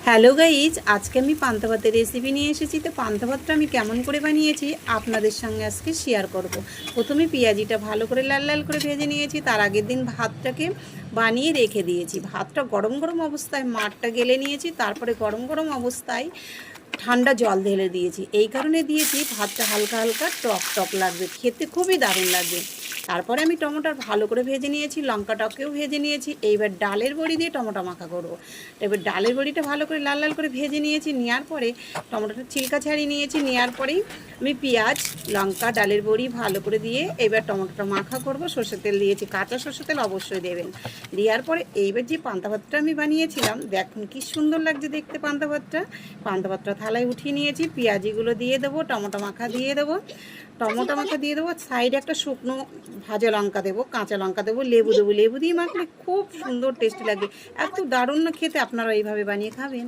Hello guys, আজকে আমি পান্তা ভাতের রেসিপি নিয়ে এসেছি। তো পান্তা ভাতটা আমি কেমন করে বানিয়েছি আপনাদের সঙ্গে আজকে শেয়ার করব। প্রথমে পেঁয়াজিটা ভালো করে লাল লাল করে ভেজে নিয়েছি। তার আগের দিন ভাতটাকে বানিয়ে রেখে দিয়েছি। ভাতটা গরম গরম অবস্থায় মাঠটা গেলে নিয়েছি, তারপরে গরম গরম অবস্থায় ঠান্ডা জল ঢেলে দিয়েছি। এই কারণে দিয়েছি ভাতটা হালকা হালকা টক টক লাগবে, খেতে খুবই দারুণ লাগবে। তারপরে আমি টমেটোর ভালো করে ভেজে নিয়েছি, লঙ্কাটাকেও ভেজে নিয়েছি। এইবার ডালের বড়ি দিয়ে টমেটো মাখা করবো। এবার ডালের বড়িটা ভালো করে লাল লাল করে ভেজে নিয়েছি। নেওয়ার পরে টমেটোটা ছিলকা ছাড়িয়ে নিয়েছি। নেওয়ার পরেই আমি পেঁয়াজ, লঙ্কা, ডালের বড়ি ভালো করে দিয়ে এবার টমেটোটা মাখা করব। সর্ষের তেল দিয়েছি, কাঁচা সর্ষের তেল অবশ্যই দেবেন। দেওয়ার পরে এইবার যে পান্তা ভাতটা আমি বানিয়েছিলাম, দেখুন কি সুন্দর লাগছে দেখতে পান্তা ভাতটা। পান্তা ভাতটা থালায় উঠিয়ে নিয়েছি। পেঁয়াজিগুলো দিয়ে দেবো, টমেটো মাখা দিয়ে দেবো, টমেটো মাখা দিয়ে দেবো। সাইডে একটা শুকনো ভাজা লঙ্কা দেবো, কাঁচা লঙ্কা দেবো, লেবু দেবো। লেবু দিয়ে মাখলে খুব সুন্দর টেস্টি লাগবে। এত দারুণ না খেতে, আপনারা এইভাবে বানিয়ে খাবেন।